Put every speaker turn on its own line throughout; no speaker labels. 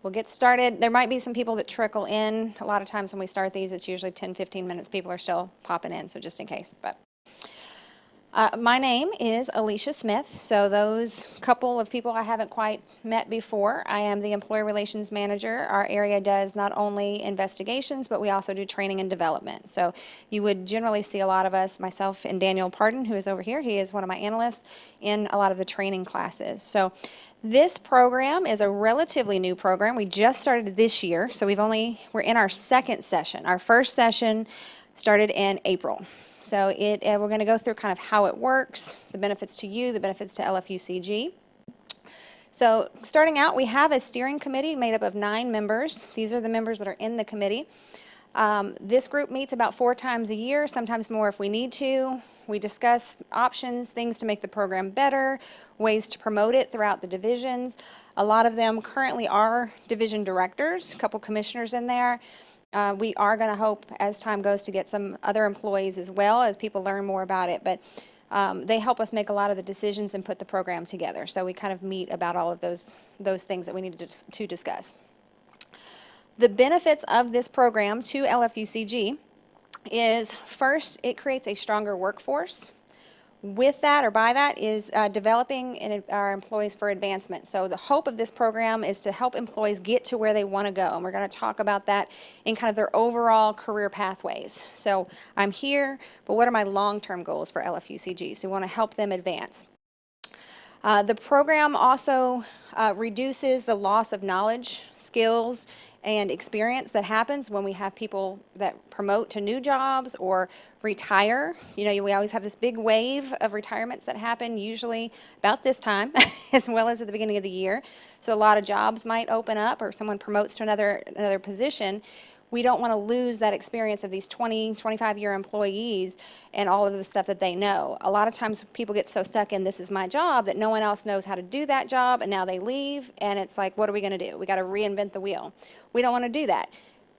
we'll get started. There might be some people that trickle in. A lot of times when we start these, it's usually 10, 15 minutes. People are still popping in, so just in case. But my name is Alicia Smith. So those couple of people I haven't quite met before, I am the Employee Relations Manager. Our area does not only investigations, but we also do training and development. So you would generally see a lot of us, myself and Daniel Pardon, who is over here. He is one of my analysts in a lot of the training classes. So this program is a relatively new program. We just started this year, so we're in our second session. Our first session started in April. So we're going to go through kind of how it works, the benefits to you, the benefits to LFUCG. So starting out, we have a steering committee made up of 9 members. These are the members that are in the committee. This group meets about 4 times a year, sometimes more if we need to. We discuss options, things to make the program better, ways to promote it throughout the divisions. A lot of them currently are division directors, a couple commissioners in there. We are going to hope, as time goes, to get some other employees as well as people learn more about it. But they help us make a lot of the decisions and put the program together. So we kind of meet about all of those things that we need to discuss. The benefits of this program to LFUCG is, first, it creates a stronger workforce. With that, or by that, is developing our employees for advancement. So the hope of this program is to help employees get to where they want to go. And we're going to talk about that in kind of their overall career pathways. So I'm here, but what are my long-term goals for LFUCG? So we want to help them advance. The program also reduces the loss of knowledge, skills, and experience that happens when we have people that promote to new jobs or retire. You know, we always have this big wave of retirements that happen usually about this time as well as at the beginning of the year. So a lot of jobs might open up or someone promotes to another position. We don't want to lose that experience of these 20, 25-year employees and all of the stuff that they know. A lot of times people get so stuck in this is my job that no one else knows how to do that job, and now they leave, and it's like, what are we going to do? We got to reinvent the wheel. We don't want to do that.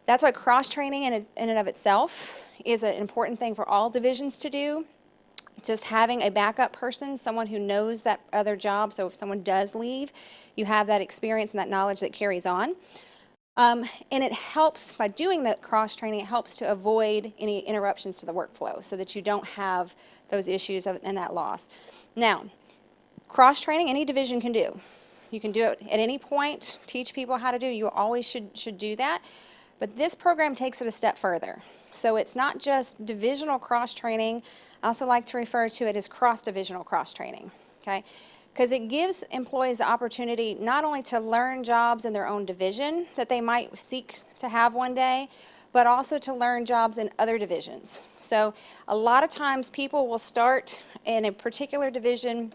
That's why cross-training in and of itself is an important thing for all divisions to do. Just having a backup person, someone who knows that other job, so if someone does leave, you have that experience and that knowledge that carries on. And it helps, by doing that cross-training, it helps to avoid any interruptions to the workflow so that you don't have those issues and that loss. Now, cross-training, any division can do. You can do it at any point, teach people how to do. You always should do that. But this program takes it a step further. So it's not just divisional cross-training. I also like to refer to it as cross-divisional cross-training, okay? Because it gives employees the opportunity not only to learn jobs in their own division that they might seek to have one day, but also to learn jobs in other divisions. So a lot of times people will start in a particular division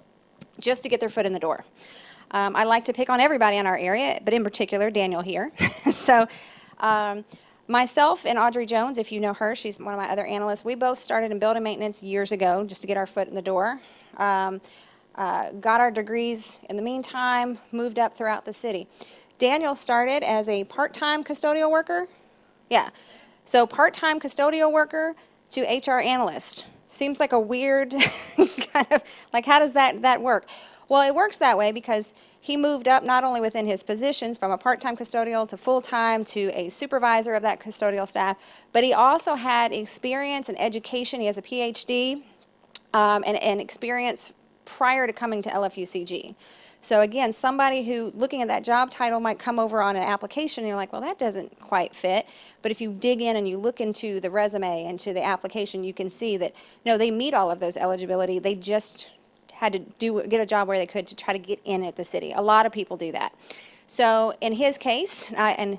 just to get their foot in the door. I like to pick on everybody in our area, but in particular Daniel here. So myself and Audrey Jones, if you know her, she's one of my other analysts, we both started in building maintenance years ago just to get our foot in the door. Got our degrees in the meantime, moved up throughout the city. Daniel started as a part-time custodial worker. Yeah, so part-time custodial worker to HR analyst. Seems like a weird kind of, like how does that work? Well, it works that way because he moved up not only within his positions from a part-time custodial to full-time to a supervisor of that custodial staff, but he also had experience and education. He has a PhD and experience prior to coming to LFUCG. So again, somebody who looking at that job title might come over on an application and you're like, well, that doesn't quite fit. But if you dig in and you look into the resume and to the application, you can see that, no, they meet all of those eligibility. They just had to get a job where they could to try to get in at the city. A lot of people do that. So in his case, and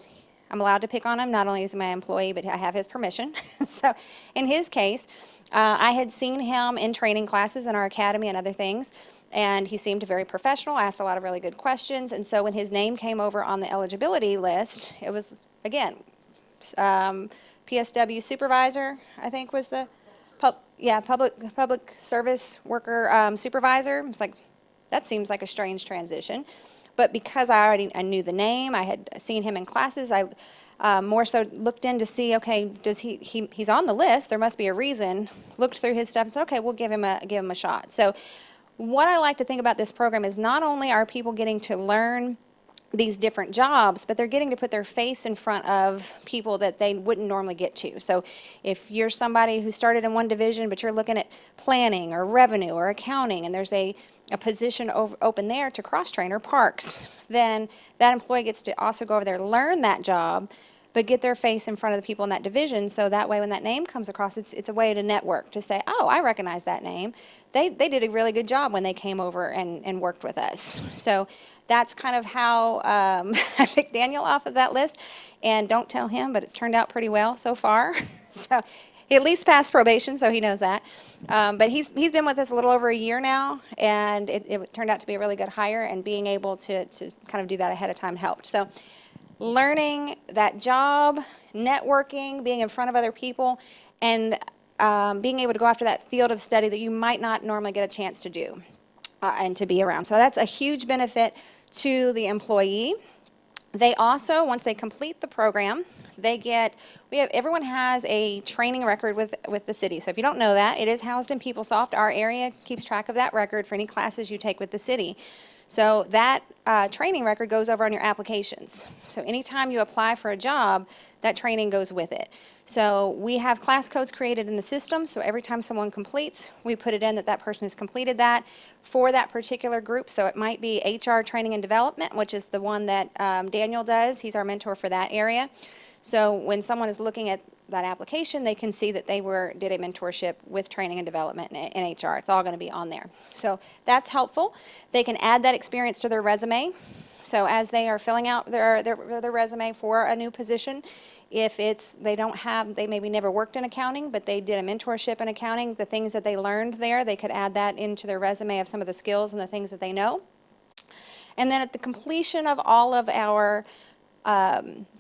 I'm allowed to pick on him, not only is he my employee, but I have his permission. So in his case, I had seen him in training classes in our academy and other things, and he seemed very professional, asked a lot of really good questions, and so when his name came over on the eligibility list, it was, again, PSW supervisor, I think was the, public service worker supervisor. It's like, that seems like a strange transition. But because I knew the name, I had seen him in classes, I more so looked in to see, okay, does he's on the list, there must be a reason, looked through his stuff and said, okay, we'll give him a shot. So what I like to think about this program is not only are people getting to learn these different jobs, but they're getting to put their face in front of people that they wouldn't normally get to. So if you're somebody who started in one division, but you're looking at planning or revenue or accounting, and there's a position open there to cross-train or parks, then that employee gets to also go over there, learn that job, but get their face in front of the people in that division, so that way when that name comes across, it's a way to network, to say, oh, I recognize that name. They did a really good job when they came over and worked with us. So that's kind of how I picked Daniel off of that list. And don't tell him, but it's turned out pretty well so far. So he at least passed probation, so he knows that. But he's been with us a little over a year now, and it turned out to be a really good hire, and being able to kind of do that ahead of time helped. So learning that job, networking, being in front of other people, and being able to go after that field of study that you might not normally get a chance to do and to be around. So that's a huge benefit to the employee. They also, once they complete the program, everyone has a training record with the city. So if you don't know that, it is housed in PeopleSoft. Our area keeps track of that record for any classes you take with the city. So that training record goes over on your applications. So anytime you apply for a job, that training goes with it. So we have class codes created in the system, so every time someone completes, we put it in that person has completed that for that particular group. So it might be HR training and development, which is the one that Daniel does. He's our mentor for that area. So when someone is looking at that application, they can see that they did a mentorship with training and development in HR. It's all going to be on there. So that's helpful. They can add that experience to their resume. So as they are filling out their resume for a new position, if they maybe never worked in accounting, but they did a mentorship in accounting, the things that they learned there, they could add that into their resume of some of the skills and the things that they know. And then at the completion of all of our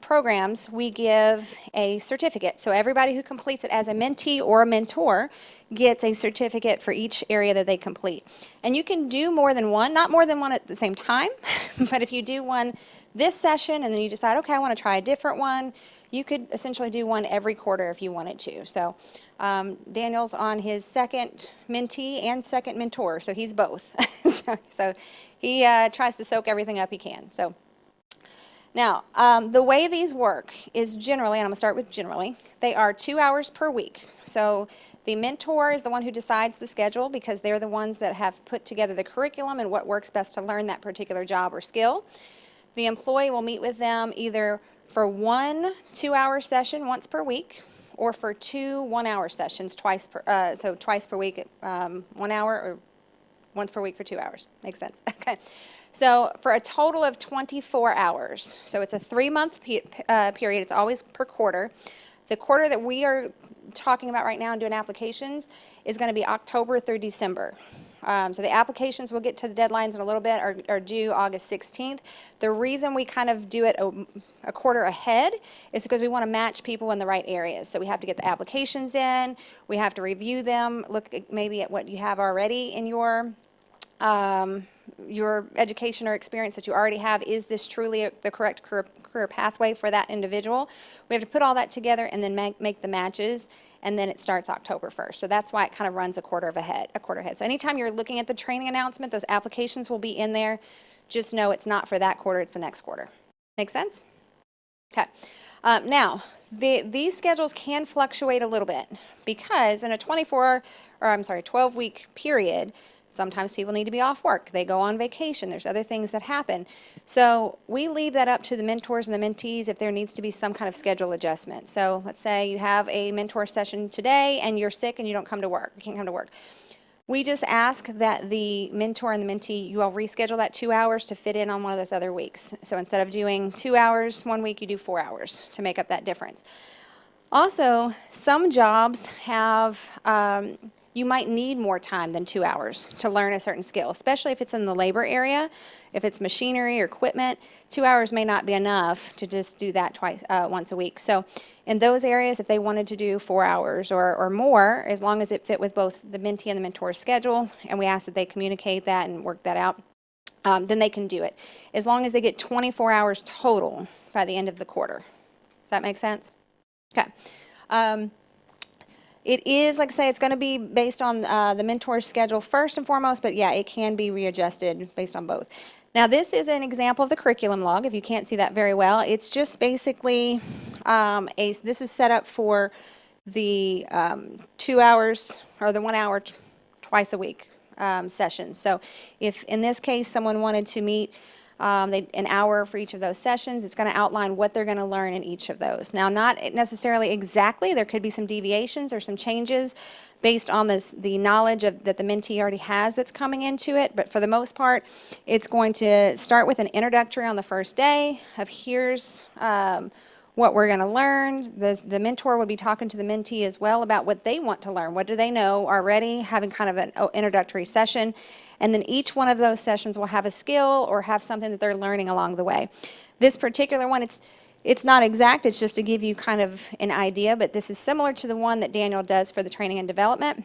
programs, we give a certificate. So everybody who completes it as a mentee or a mentor gets a certificate for each area that they complete. And you can do more than one, not more than one at the same time, but if you do one this session and then you decide, okay, I want to try a different one, you could essentially do one every quarter if you wanted to. So Daniel's on his second mentee and second mentor, so he's both. so he tries to soak everything up he can. So now, the way these work is generally, and I'm going to start with generally, they are 2 hours per week. So the mentor is the one who decides the schedule, because they're the ones that have put together the curriculum and what works best to learn that particular job or skill. The employee will meet with them either for 1 2-hour session once per week, or for 2 1-hour sessions twice per week, 1 hour, or once per week for 2 hours. Makes sense? Okay. So for a total of 24 hours. So it's a 3-month period. It's always per quarter. The quarter that we are talking about right now and doing applications is going to be October through December. So the applications, we'll get to the deadlines in a little bit, are due August 16th. The reason we kind of do it a quarter ahead is because we want to match people in the right areas. So we have to get the applications in, we have to review them, look maybe at what you have already in your education or experience that you already have. Is this truly the correct career pathway for that individual? We have to put all that together and then make the matches, and then it starts October 1st. So that's why it kind of runs a quarter ahead. So anytime you're looking at the training announcement, those applications will be in there. Just know it's not for that quarter, it's the next quarter. Make sense? Okay. Now, these schedules can fluctuate a little bit, because in a 12-week period, sometimes people need to be off work. They go on vacation. There's other things that happen. So we leave that up to the mentors and the mentees if there needs to be some kind of schedule adjustment. So let's say you have a mentor session today and you're sick and you don't come to work. You can't come to work. We just ask that the mentor and the mentee, you all reschedule that 2 hours to fit in on one of those other weeks. So instead of doing 2 hours one week, you do 4 hours to make up that difference. Also, some jobs have you might need more time than 2 hours to learn a certain skill, especially if it's in the labor area. If it's machinery or equipment, 2 hours may not be enough to just do that once a week. So in those areas, if they wanted to do 4 hours or more, as long as it fit with both the mentee and the mentor's schedule, and we ask that they communicate that and work that out, then they can do it, as long as they get 24 hours total by the end of the quarter. Does that make sense? Okay. It is, like I say, it's going to be based on the mentor's schedule first and foremost, but yeah, it can be readjusted based on both. Now, this is an example of the curriculum log, if you can't see that very well. It's just basically, this is set up for the 2 hours or the 1 hour twice a week sessions. So if in this case someone wanted to meet an hour for each of those sessions, it's going to outline what they're going to learn in each of those. Now, not necessarily exactly. There could be some deviations or some changes based on the knowledge that the mentee already has that's coming into it. But for the most part, it's going to start with an introductory on the first day of here's what we're going to learn. The mentor will be talking to the mentee as well about what they want to learn. What do they know already, having kind of an introductory session. And then each one of those sessions will have a skill or have something that they're learning along the way. This particular one, it's not exact, it's just to give you kind of an idea, but this is similar to the one that Daniel does for the training and development,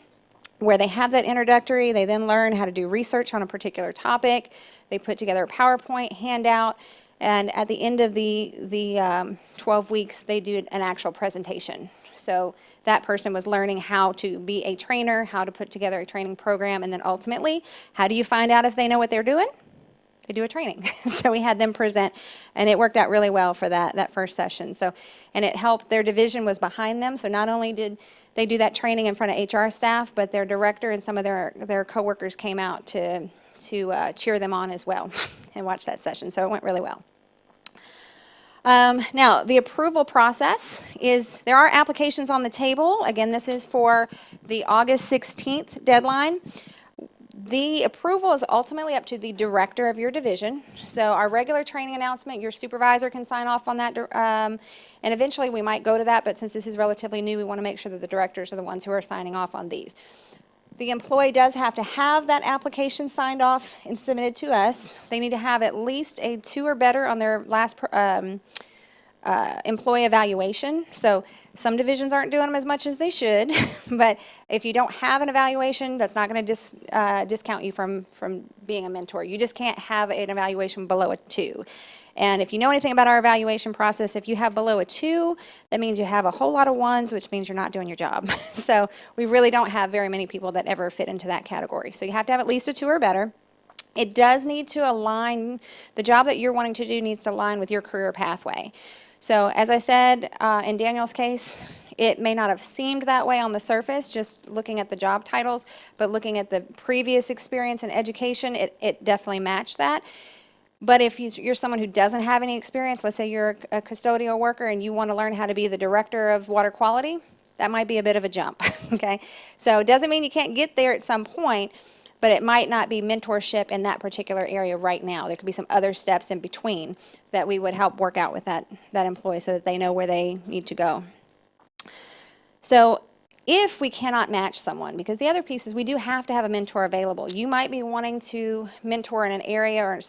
where they have that introductory, they then learn how to do research on a particular topic, they put together a PowerPoint handout, and at the end of the 12 weeks, they do an actual presentation. So that person was learning how to be a trainer, how to put together a training program, and then ultimately, how do you find out if they know what they're doing? They do a training. So we had them present, and it worked out really well for that first session. So, and it helped. Their division was behind them, so not only did they do that training in front of HR staff, but their director and some of their coworkers came out to cheer them on as well and watch that session. So it went really well. Now, the approval process is, there are applications on the table. Again, this is for the August 16th deadline. The approval is ultimately up to the director of your division. So our regular training announcement, your supervisor can sign off on that, and eventually we might go to that, but since this is relatively new, we want to make sure that the directors are the ones who are signing off on these. The employee does have to have that application signed off and submitted to us. They need to have at least a 2 or better on their last employee evaluation. So some divisions aren't doing them as much as they should, but if you don't have an evaluation, that's not going to discount you from being a mentor. You just can't have an evaluation below a 2. And if you know anything about our evaluation process, if you have below a 2, that means you have a whole lot of 1s, which means you're not doing your job. So we really don't have very many people that ever fit into that category. So you have to have at least a 2 or better. It does need to align, the job that you're wanting to do needs to align with your career pathway. So as I said, in Daniel's case, it may not have seemed that way on the surface, just looking at the job titles, but looking at the previous experience in education, it definitely matched that. But if you're someone who doesn't have any experience, let's say you're a custodial worker and you want to learn how to be the director of water quality, that might be a bit of a jump, okay? So it doesn't mean you can't get there at some point, but it might not be mentorship in that particular area right now. There could be some other steps in between that we would help work out with that employee so that they know where they need to go. So if we cannot match someone, because the other piece is we do have to have a mentor available. You might be wanting to mentor in an area or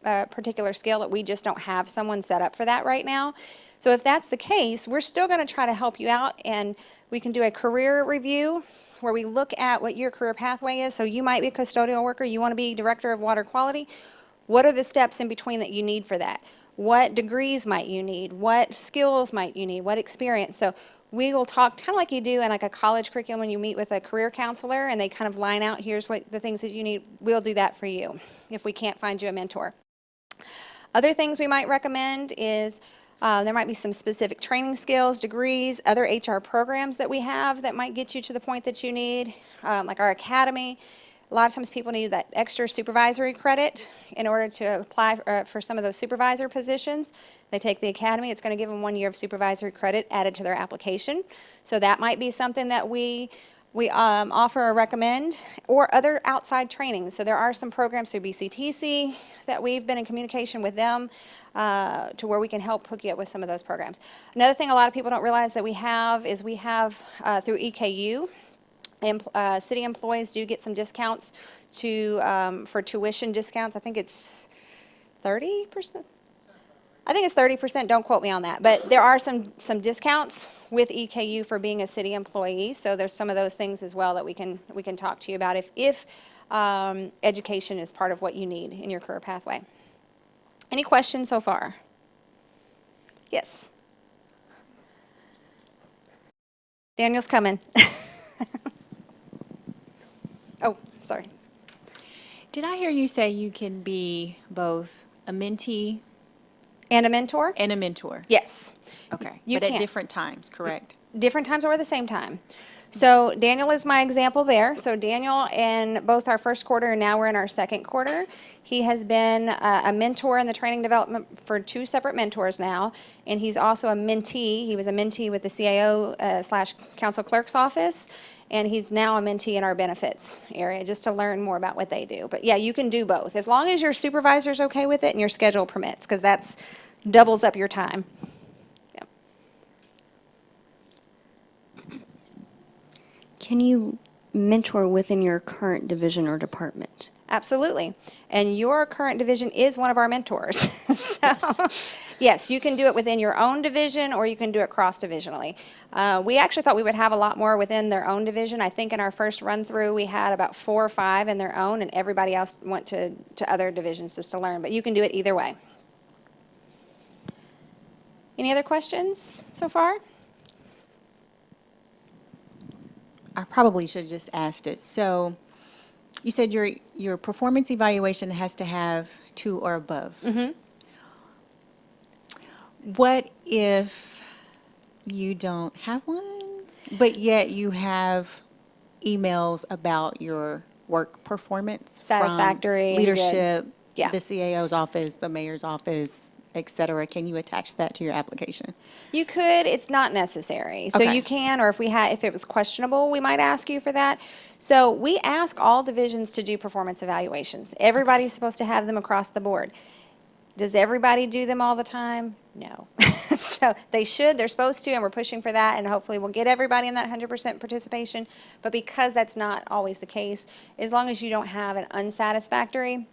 a particular skill that we just don't have someone set up for that right now. So if that's the case, we're still going to try to help you out, and we can do a career review where we look at what your career pathway is. So you might be a custodial worker, you want to be director of water quality. What are the steps in between that you need for that? What degrees might you need? What skills might you need? What experience? So we will talk kind of like you do in like a college curriculum when you meet with a career counselor and they kind of line out, here's what the things that you need. We'll do that for you if we can't find you a mentor. Other things we might recommend is there might be some specific training skills, degrees, other HR programs that we have that might get you to the point that you need, like our academy. A lot of times people need that extra supervisory credit in order to apply for some of those supervisor positions. They take the academy, it's going to give them 1 year of supervisory credit added to their application. So that might be something that we offer or recommend, or other outside training. So there are some programs through BCTC that we've been in communication with them to where we can help hook you up with some of those programs. Another thing a lot of people don't realize that we have is we have through EKU, city employees do get some discounts for tuition discounts. I think it's 30%. I think it's 30%, don't quote me on that. But there are some discounts with EKU for being a city employee. So there's some of those things as well that we can talk to you about if education is part of what you need in your career pathway. Any questions so far? Yes. Daniel's coming. Oh, sorry.
Did I hear you say you can be both a mentee
And a mentor?
and a mentor?
Yes.
Okay,
You
but at
can.
different times, correct?
Different times or at the same time. So Daniel is my example there. So Daniel, in both our first quarter and now we're in our second quarter, he has been a mentor in the training development for 2 separate mentors now, and he's also a mentee. He was a mentee with the CAO slash council clerk's office, and he's now a mentee in our benefits area just to learn more about what they do. But yeah, you can do both as long as your supervisor's okay with it and your schedule permits, because that's doubles up your time.
Can you mentor within your current division or department?
Absolutely. And your current division is one of our mentors. So, yes, you can do it within your own division or you can do it cross-divisionally. We actually thought we would have a lot more within their own division. I think in our first run-through, we had about 4 or 5 in their own, and everybody else went to other divisions just to learn. But you can do it either way. Any other questions so far?
I probably should have just asked it. So you said your performance evaluation has to have 2 or above.
Mm-hmm.
What if you don't have one, but yet you have emails about your work performance?
Satisfactory,
from leadership,
good. Yeah.
the CAO's office, the mayor's office, et cetera. Can you attach that to your application?
You could, it's not necessary. So
Okay.
you can, or if it was questionable, we might ask you for that. So we ask all divisions to do performance evaluations. Everybody's supposed to have them across the board. Does everybody do them all the time? No. So they should, they're supposed to, and we're pushing for that, and hopefully we'll get everybody in that 100% participation. But because that's not always the case, as long as you don't have an unsatisfactory,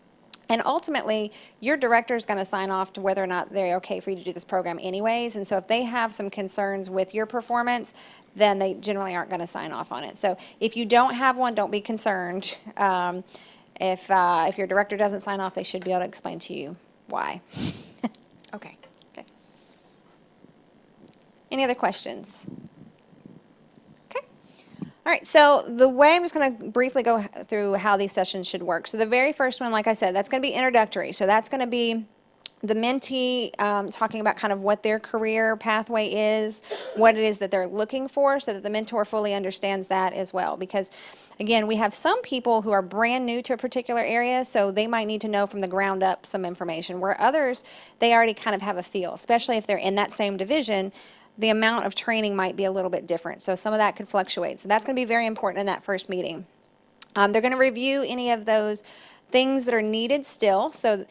and ultimately, your director is going to sign off to whether or not they're okay for you to do this program anyways. And so if they have some concerns with your performance, then they generally aren't going to sign off on it. So if you don't have one, don't be concerned. If your director doesn't sign off, they should be able to explain to you why.
Okay.
Okay. Any other questions? Okay. All right, so the way I'm just going to briefly go through how these sessions should work. So the very first one, like I said, that's going to be introductory. So that's going to be the mentee talking about kind of what their career pathway is, what it is that they're looking for, so that the mentor fully understands that as well. Because, again, we have some people who are brand new to a particular area, so they might need to know from the ground up some information, where others, they already kind of have a feel, especially if they're in that same division. The amount of training might be a little bit different, so some of that could fluctuate. So that's going to be very important in that first meeting. They're going to review any of those things that are needed still. So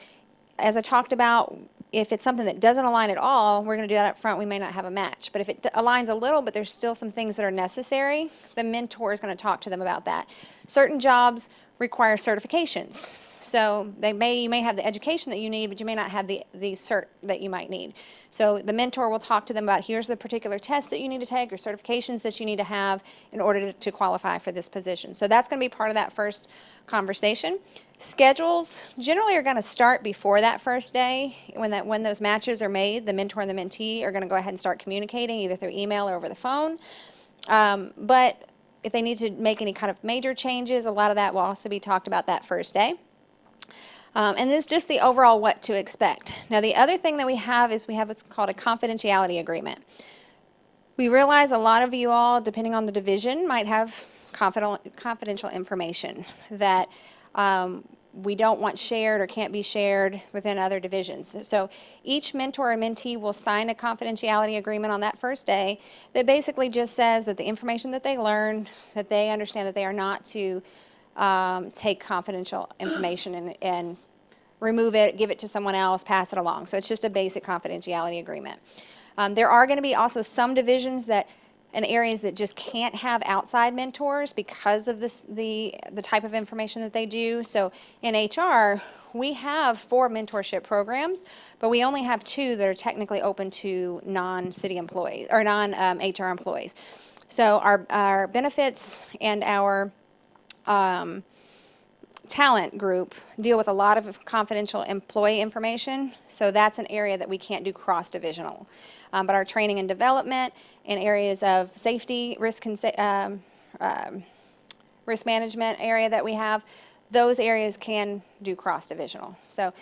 as I talked about, if it's something that doesn't align at all, we're going to do that up front. We may not have a match. But if it aligns a little, but there's still some things that are necessary, the mentor is going to talk to them about that. Certain jobs require certifications. So you may have the education that you need, but you may not have the cert that you might need. So the mentor will talk to them about, here's the particular test that you need to take or certifications that you need to have in order to qualify for this position. So that's going to be part of that first conversation. Schedules generally are going to start before that first day. When those matches are made, the mentor and the mentee are going to go ahead and start communicating either through email or over the phone. But if they need to make any kind of major changes, a lot of that will also be talked about that first day. And there's just the overall what to expect. Now, the other thing that we have is we have what's called a confidentiality agreement. We realize a lot of you all, depending on the division, might have confidential information that we don't want shared or can't be shared within other divisions. So each mentor and mentee will sign a confidentiality agreement on that first day that basically just says that the information that they learn, that they understand that they are not to take confidential information and remove it, give it to someone else, pass it along. So it's just a basic confidentiality agreement. There are going to be also some divisions and areas that just can't have outside mentors because of the type of information that they do. So in HR, we have 4 mentorship programs, but we only have 2 that are technically open to non-city employees or non-HR employees. So our benefits and our talent group deal with a lot of confidential employee information, so that's an area that we can't do cross-divisional. But our training and development in areas of safety, risk management area that we have, those areas can do cross-divisional. So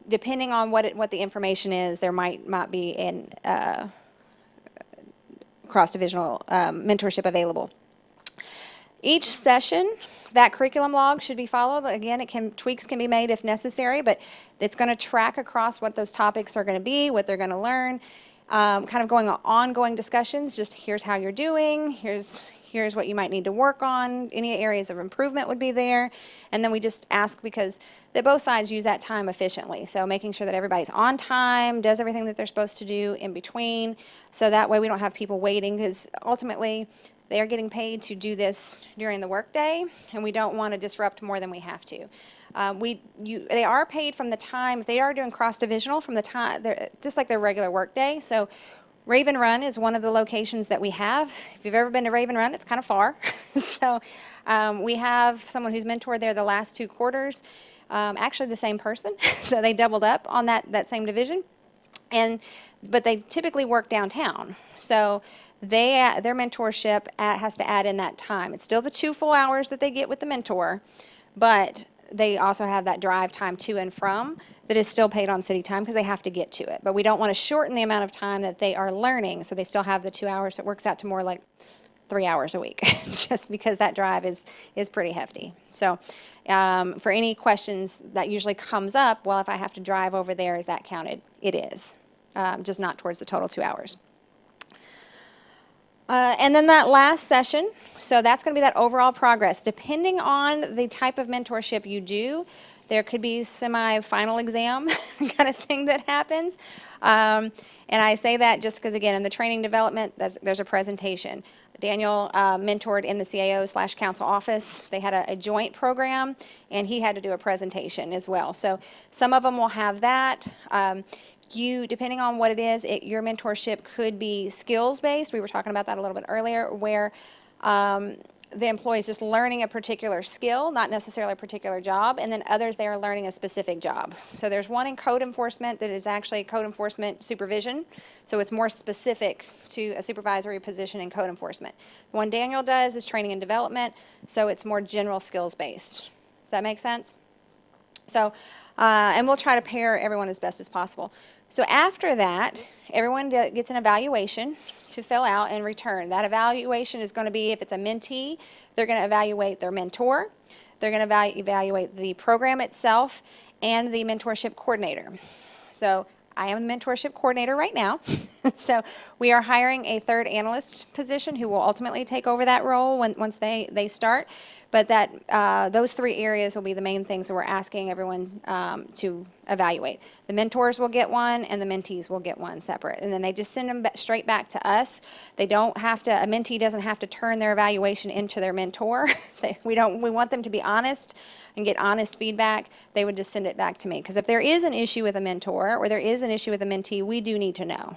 depending on what the information is, there might be an cross-divisional mentorship available. Each session, that curriculum log should be followed. Again, tweaks can be made if necessary, but it's going to track across what those topics are going to be, what they're going to learn, kind of going on ongoing discussions, just here's how you're doing, here's what you might need to work on, any areas of improvement would be there, and then we just ask because both sides use that time efficiently, so making sure that everybody's on time, does everything that they're supposed to do in between, so that way we don't have people waiting, because ultimately they are getting paid to do this during the workday, and we don't want to disrupt more than we have to. They are paid from the time, if they are doing cross-divisional, from the time, just like their regular workday. So Raven Run is one of the locations that we have. If you've ever been to Raven Run, it's kind of far. So we have someone who's mentored there the last 2 quarters, actually the same person. So they doubled up on that same division. But they typically work downtown. So their mentorship has to add in that time. It's still the 2 full hours that they get with the mentor, but they also have that drive time to and from that is still paid on city time because they have to get to it. But we don't want to shorten the amount of time that they are learning, so they still have the 2 hours. It works out to more like 3 hours a week, just because that drive is pretty hefty. So for any questions that usually comes up, well, if I have to drive over there, is that counted? It is, just not towards the total 2 hours. And then that last session, so that's going to be that overall progress. Depending on the type of mentorship you do, there could be semi-final exam kind of thing that happens. And I say that just because, again, in the training development, there's a presentation. Daniel mentored in the CAO/council office. They had a joint program, and he had to do a presentation as well. So some of them will have that. Depending on what it is, your mentorship could be skills-based. We were talking about that a little bit earlier, where the employee is just learning a particular skill, not necessarily a particular job, and then others, they are learning a specific job. So there's one in code enforcement that is actually code enforcement supervision, so it's more specific to a supervisory position in code enforcement. The one Daniel does is training and development, so it's more general skills-based. Does that make sense? So, and we'll try to pair everyone as best as possible. So after that, everyone gets an evaluation to fill out and return. That evaluation is going to be, if it's a mentee, they're going to evaluate their mentor, they're going to evaluate the program itself, and the mentorship coordinator. So I am the mentorship coordinator right now. So we are hiring a 3rd analyst position who will ultimately take over that role once they start. But those 3 areas will be the main things that we're asking everyone to evaluate. The mentors will get one, and the mentees will get one separate. And then they just send them straight back to us. They don't have to, a mentee doesn't have to turn their evaluation into their mentor. We want them to be honest and get honest feedback. They would just send it back to me. Because if there is an issue with a mentor or there is an issue with a mentee, we do need to know.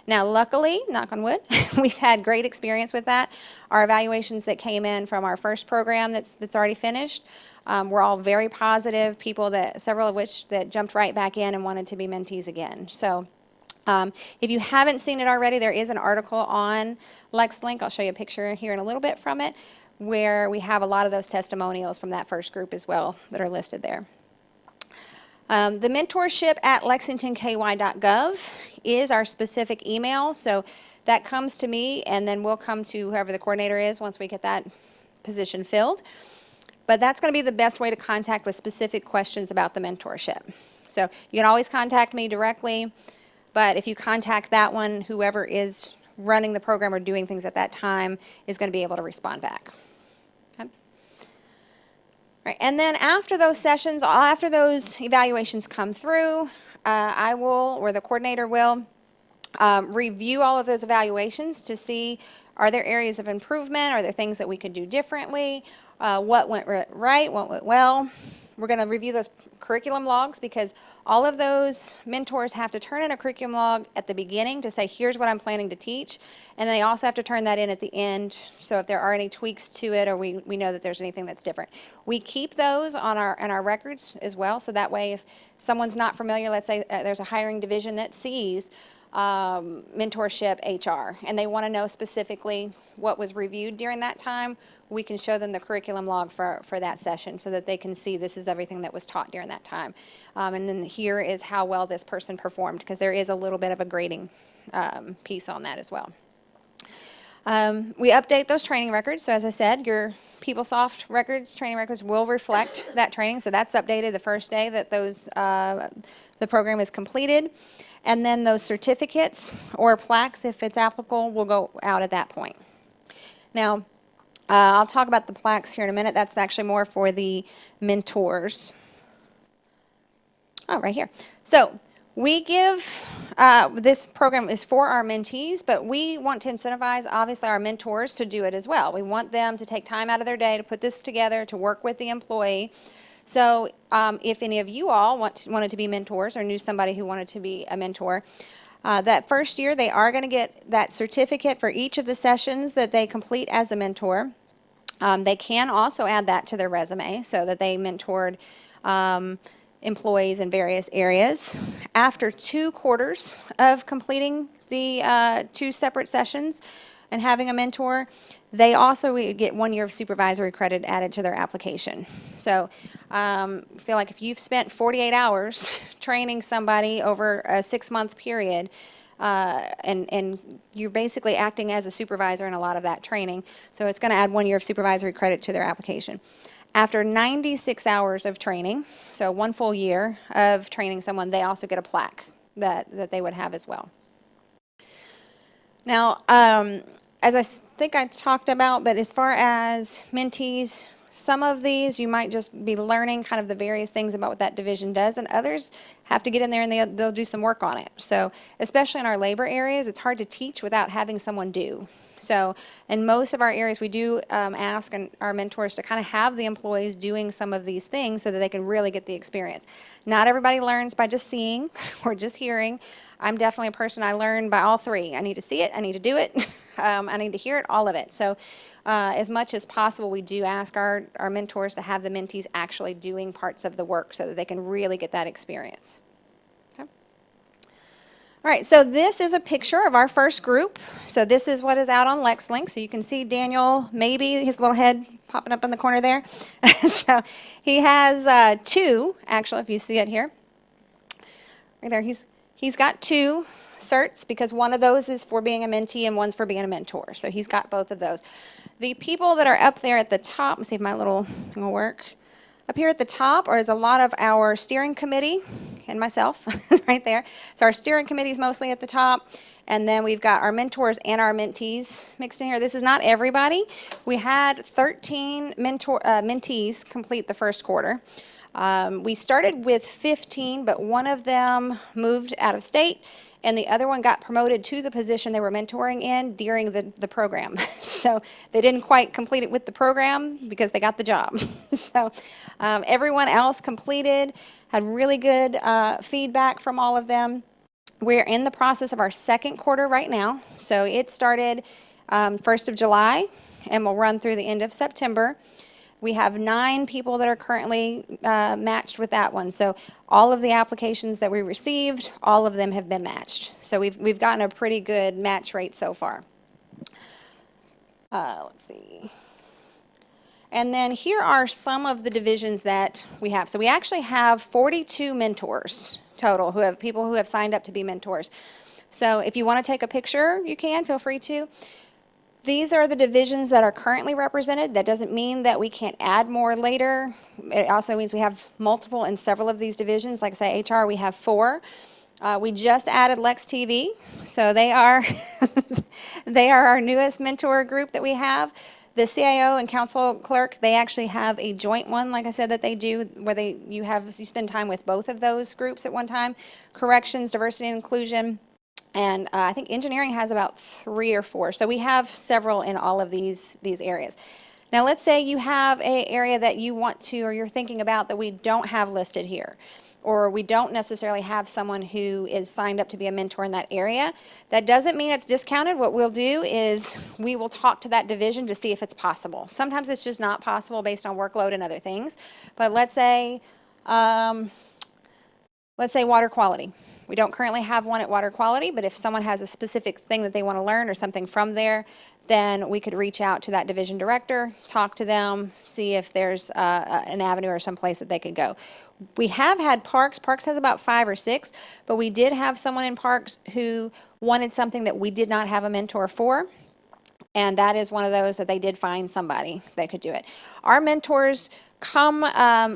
Now, luckily, knock on wood, we've had great experience with that. Our evaluations that came in from our first program that's already finished, were all very positive, several of which that jumped right back in and wanted to be mentees again. So if you haven't seen it already, there is an article on LexLink. I'll show you a picture here in a little bit from it, where we have a lot of those testimonials from that first group as well that are listed there. The mentorship at lexingtonky.gov is our specific email, so that comes to me, and then we'll come to whoever the coordinator is once we get that position filled. But that's going to be the best way to contact with specific questions about the mentorship. So you can always contact me directly, but if you contact that one, whoever is running the program or doing things at that time is going to be able to respond back. Right, and then after those sessions, after those evaluations come through, I will, or the coordinator will, review all of those evaluations to see, are there areas of improvement? Are there things that we could do differently? What went right? What went well? We're going to review those curriculum logs, because all of those mentors have to turn in a curriculum log at the beginning to say, here's what I'm planning to teach. And they also have to turn that in at the end, so if there are any tweaks to it or we know that there's anything that's different. We keep those on our records as well, so that way if someone's not familiar, let's say there's a hiring division that sees mentorship, HR, and they want to know specifically what was reviewed during that time, we can show them the curriculum log for that session so that they can see this is everything that was taught during that time. And then here is how well this person performed, because there is a little bit of a grading piece on that as well. We update those training records. So as I said, your PeopleSoft records, training records will reflect that training. So that's updated the first day that those the program is completed. And then those certificates or plaques, if it's applicable, will go out at that point. Now, I'll talk about the plaques here in a minute. That's actually more for the mentors. Oh, right here. So we give, this program is for our mentees, but we want to incentivize, obviously, our mentors to do it as well. We want them to take time out of their day to put this together, to work with the employee. So if any of you all wanted to be mentors or knew somebody who wanted to be a mentor, that first year they are going to get that certificate for each of the sessions that they complete as a mentor. They can also add that to their resume so that they mentored employees in various areas. After 2 quarters of completing the 2 separate sessions and having a mentor, they also get 1 year of supervisory credit added to their application. So I feel like if you've spent 48 hours training somebody over a 6-month period, and you're basically acting as a supervisor in a lot of that training, so it's going to add 1 year of supervisory credit to their application. After 96 hours of training, so 1 full year of training someone, they also get a plaque that they would have as well. Now, as I think I talked about, but as far as mentees, some of these you might just be learning kind of the various things about what that division does, and others have to get in there and they'll do some work on it. So especially in our labor areas, it's hard to teach without having someone do. So in most of our areas, we do ask our mentors to kind of have the employees doing some of these things so that they can really get the experience. Not everybody learns by just seeing or just hearing. I'm definitely a person, I learn by all 3. I need to see it, I need to do it, I need to hear it, all of it. So as much as possible, we do ask our mentors to have the mentees actually doing parts of the work so that they can really get that experience. Okay. All right, so this is a picture of our first group. So this is what is out on LexLink. So you can see Daniel, maybe his little head popping up in the corner there. So he has 2, actually, if you see it here. Right there, he's got 2 certs because one of those is for being a mentee and one's for being a mentor. So he's got both of those. The people that are up there at the top, let's see if my little thing will work. Up here at the top is a lot of our steering committee and myself right there. So our steering committee is mostly at the top. And then we've got our mentors and our mentees mixed in here. This is not everybody. We had 13 mentees complete the first quarter. We started with 15, but one of them moved out of state, and the other one got promoted to the position they were mentoring in during the program. So they didn't quite complete it with the program because they got the job. So everyone else completed, had really good feedback from all of them. We're in the process of our second quarter right now. So it started 1st of July and will run through the end of September. We have 9 people that are currently matched with that one. So all of the applications that we received, all of them have been matched. So we've gotten a pretty good match rate so far. Let's see. And then here are some of the divisions that we have. So we actually have 42 mentors total, people who have signed up to be mentors. So if you want to take a picture, you can, feel free to. These are the divisions that are currently represented. That doesn't mean that we can't add more later. It also means we have multiple in several of these divisions. Like I say, HR, we have 4. We just added Lex TV, so they are they are our newest mentor group that we have. The CIO and council clerk, they actually have a joint one, like I said, that they do, where you spend time with both of those groups at one time. Corrections, diversity and inclusion. And I think engineering has about 3 or 4. So we have several in all of these areas. Now let's say you have an area that you want to, or you're thinking about that we don't have listed here, or we don't necessarily have someone who is signed up to be a mentor in that area. That doesn't mean it's discounted. What we'll do is we will talk to that division to see if it's possible. Sometimes it's just not possible based on workload and other things. But let's say water quality. We don't currently have one at Water Quality, but if someone has a specific thing that they want to learn or something from there, then we could reach out to that division director, talk to them, see if there's an avenue or some place that they could go. We have had Parks. Parks has about 5 or 6, but we did have someone in Parks who wanted something that we did not have a mentor for. And that is one of those that they did find somebody that could do it. Our mentors come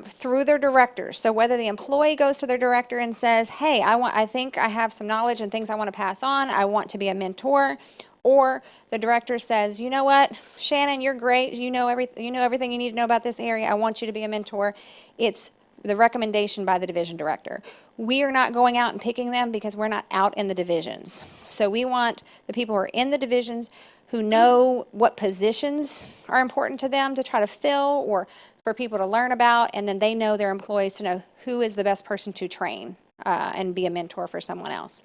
through their directors. So whether the employee goes to their director and says, "Hey, I think I have some knowledge and things I want to pass on. I want to be a mentor," or the director says, "You know what, Shannon, you're great. You know everything you need to know about this area. I want you to be a mentor." It's the recommendation by the division director. We are not going out and picking them because we're not out in the divisions. So we want the people who are in the divisions who know what positions are important to them to try to fill or for people to learn about, and then they know their employees to know who is the best person to train and be a mentor for someone else.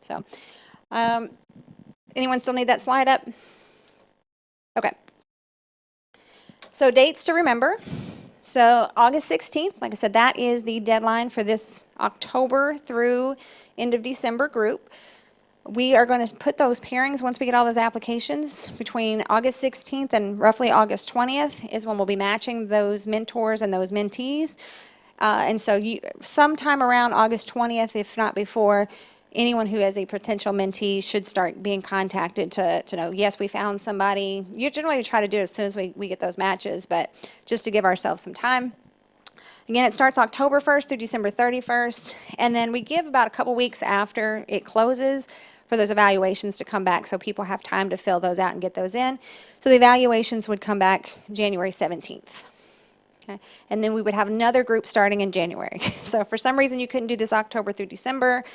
So, anyone still need that slide up? Okay. So dates to remember. So August 16th, like I said, that is the deadline for this October through end of December group. We are going to put those pairings, once we get all those applications, between August 16th and roughly August 20th is when we'll be matching those mentors and those mentees. And so sometime around August 20th, if not before, anyone who has a potential mentee should start being contacted to know, yes, we found somebody. You generally try to do it as soon as we get those matches, but just to give ourselves some time. Again, it starts October 1st through December 31st, and then we give about a couple weeks after it closes for those evaluations to come back so people have time to fill those out and get those in. So the evaluations would come back January 17th. Okay. And then we would have another group starting in January. So if for some reason you couldn't do this October through December,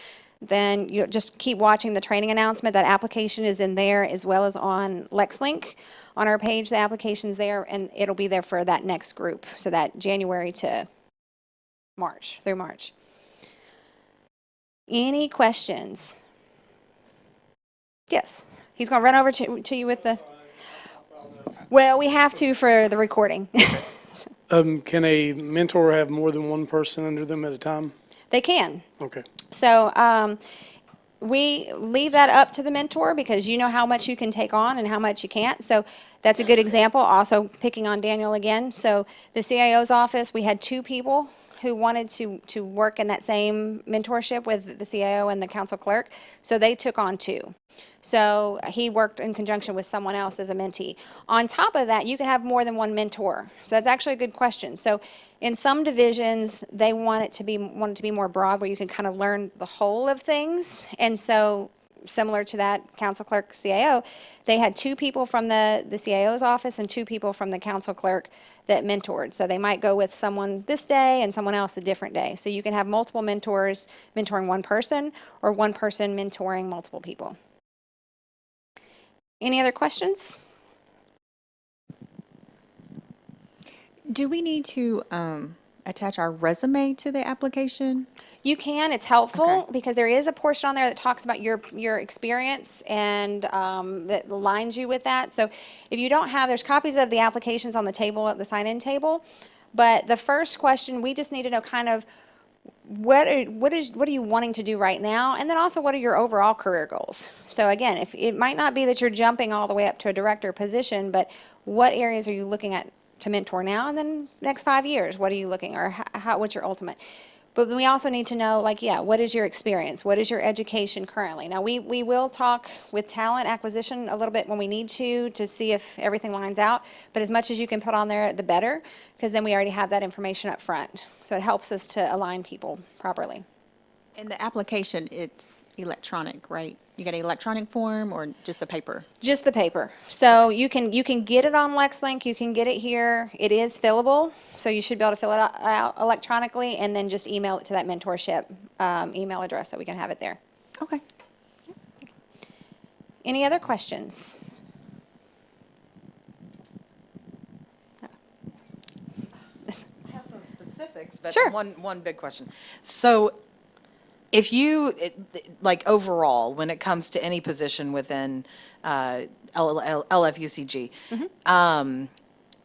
then you just keep watching the training announcement. That application is in there as well as on LexLink. On our page, the application's there, and it'll be there for that next group, so that January to March, through March. Any questions? Yes. He's going to run over to you with the... Well, we have to for the recording.
Can a mentor have more than one person under them at a time?
They can.
Okay.
So we leave that up to the mentor because you know how much you can take on and how much you can't. So that's a good example. Also picking on Daniel again. So the CIO's office, we had 2 people who wanted to work in that same mentorship with the CIO and the council clerk. So they took on 2. So he worked in conjunction with someone else as a mentee. On top of that, you can have more than one mentor. So that's actually a good question. So in some divisions, they want it to be more broad, where you can kind of learn the whole of things. And so similar to that council clerk CIO, they had 2 people from the CIO's office and 2 people from the council clerk that mentored. So they might go with someone this day and someone else a different day. So you can have multiple mentors mentoring one person, or one person mentoring multiple people. Any other questions?
Do we need to attach our resume to the application?
You can. It's helpful
Okay.
because there is a portion on there that talks about your experience and that aligns you with that. So if you don't have, there's copies of the applications on the table at the sign-in table. But the first question, we just need to know kind of what are you wanting to do right now, and then also what are your overall career goals. So again, if it might not be that you're jumping all the way up to a director position, but what areas are you looking at to mentor now, and then next 5 years, what are you looking, or what's your ultimate? But we also need to know, like, yeah, what is your experience? What is your education currently? Now, we will talk with talent acquisition a little bit when we need to see if everything lines out. But as much as you can put on there, the better, because then we already have that information up front. So it helps us to align people properly.
In the application, it's electronic, right? You got an electronic form or just the paper?
Just the paper. So you can get it on LexLink, you can get it here. It is fillable, so you should be able to fill it out electronically and then just email it to that mentorship email address so we can have it there.
Okay.
Any other questions?
I have some specifics, but
Sure.
one big question. So if you, like overall, when it comes to any position within LFUCG,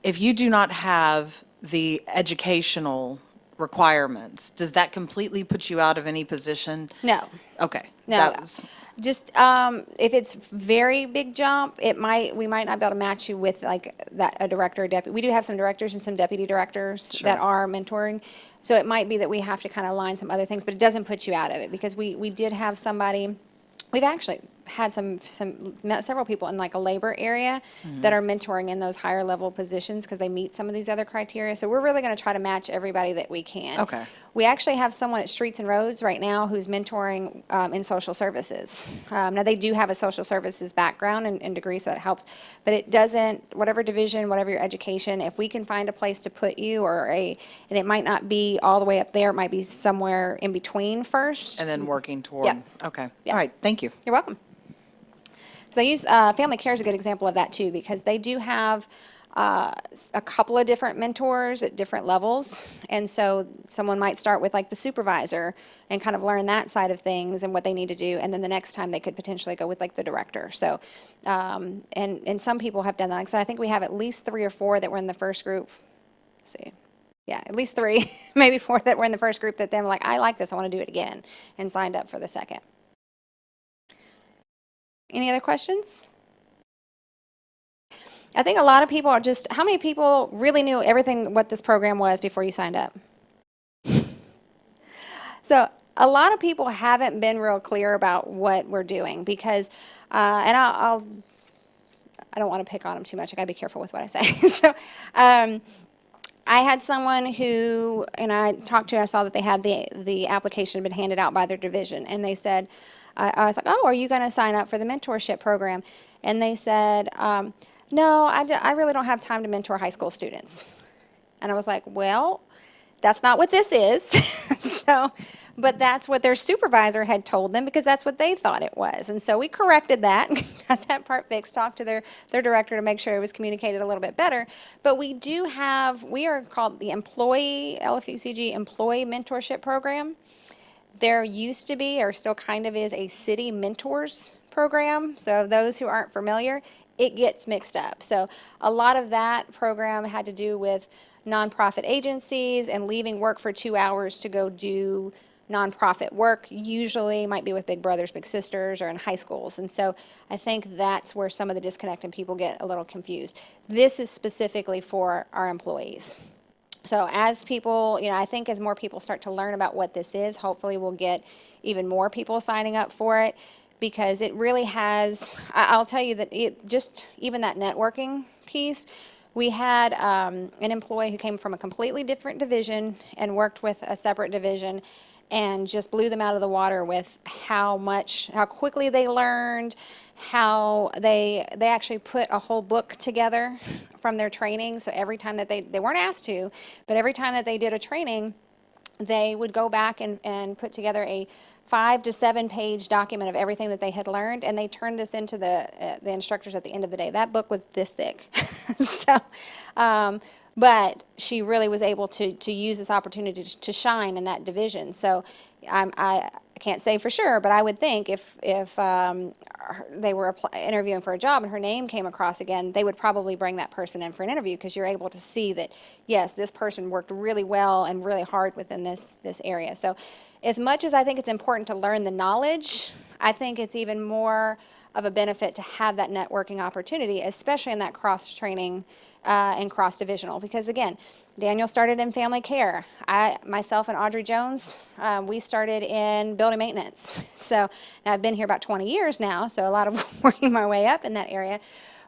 if you do not have the educational requirements, does that completely put you out of any position?
No.
Okay.
No,
that was-
just if it's very big jump, we might not be able to match you with like a director or deputy. We do have some directors and some deputy directors that are mentoring, so it might be that we have to kind of line some other things, but it doesn't put you out of it because we did have somebody. We've actually had several people in like a labor area that are mentoring in those higher level positions because they meet some of these other criteria. So we're really going to try to match everybody that we can.
Okay.
We actually have someone at Streets and Roads right now who's mentoring in social services. Now they do have a social services background and degree, so that helps. But it doesn't, whatever division, whatever your education, if we can find a place to put you and it might not be all the way up there, it might be somewhere in between first.
And then working toward,
Yeah.
okay.
Yeah.
All right, thank you.
You're welcome. So I use Family Care is a good example of that too, because they do have a couple of different mentors at different levels. And so someone might start with like the supervisor and kind of learn that side of things and what they need to do. And then the next time they could potentially go with like the director. So, and some people have done that. Like I said, I think we have at least 3 or 4 that were in the first group. Let's see. Yeah, at least 3, maybe 4 that were in the first group that then were like, I like this, I want to do it again, and signed up for the second. Any other questions? I think a lot of people are just, how many people really knew everything what this program was before you signed up? So a lot of people haven't been real clear about what we're doing because, and I don't want to pick on them too much. I gotta be careful with what I say. So, I had someone who, and I talked to, I saw that they had the application had been handed out by their division, and they said, I was like, oh, are you going to sign up for the mentorship program? And they said, no, I really don't have time to mentor high school students. And I was like, well, that's not what this is. So, but that's what their supervisor had told them because that's what they thought it was. And so we corrected that, got that part fixed, talked to their director to make sure it was communicated a little bit better. But we are called the LFUCG Employee Mentorship Program. There used to be, or still kind of is, a city mentors program. So those who aren't familiar, it gets mixed up. So a lot of that program had to do with nonprofit agencies and leaving work for 2 hours to go do nonprofit work, usually might be with Big Brothers, Big Sisters, or in high schools. And so I think that's where some of the disconnect and people get a little confused. This is specifically for our employees. So as people, I think as more people start to learn about what this is, hopefully we'll get even more people signing up for it because it really has, I'll tell you that even that networking piece, we had an employee who came from a completely different division and worked with a separate division and just blew them out of the water with how quickly they learned, how they actually put a whole book together from their training. So every time that they weren't asked to, but every time that they did a training, they would go back and put together a 5 to 7 page document of everything that they had learned, and they turned this into the instructors at the end of the day. That book was this thick. So, but she really was able to use this opportunity to shine in that division. So I can't say for sure, but I would think if they were interviewing for a job and her name came across again, they would probably bring that person in for an interview because you're able to see that, yes, this person worked really well and really hard within this area. So as much as I think it's important to learn the knowledge, I think it's even more of a benefit to have that networking opportunity, especially in that cross-training and cross-divisional. Because again, Daniel started in family care. Myself and Audrey Jones, we started in building maintenance. So now I've been here about 20 years now, so a lot of working my way up in that area.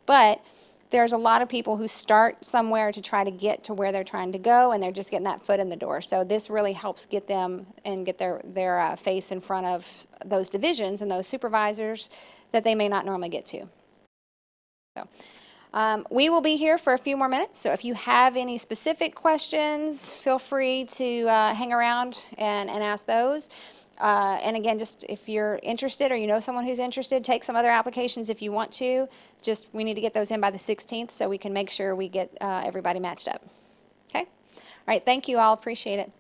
But there's a lot of people who start somewhere to try to get to where they're trying to go, and they're just getting that foot in the door. So this really helps get them and get their face in front of those divisions and those supervisors that they may not normally get to. So we will be here for a few more minutes. So if you have any specific questions, feel free to hang around and ask those. And again, just if you're interested or you know someone who's interested, take some other applications if you want to. Just we need to get those in by the 16th so we can make sure we get everybody matched up. Okay? All right, thank you all. Appreciate it.